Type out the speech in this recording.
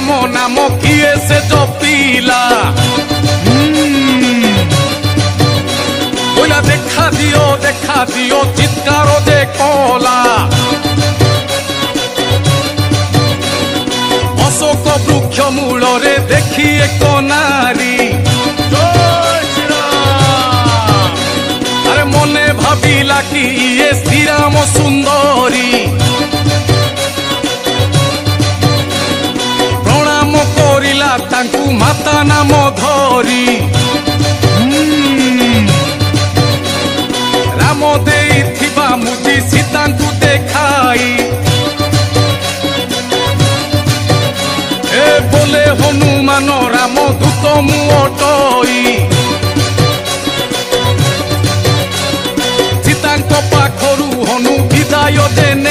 राम नाम किए से जपिला बोला देखा दियो चित्कार दे कला अशोक वृक्ष मूल रे देखी एक नारी अरे मने भाविला कि ये श्री राम सुंदरी प्रणाम करिला तांकू माता नाम धरी राम देइथिबा मुदी सीता को देखाई ए बोले हनुमान राम दूत मुटई सीता पाखरु हनु विदाय देने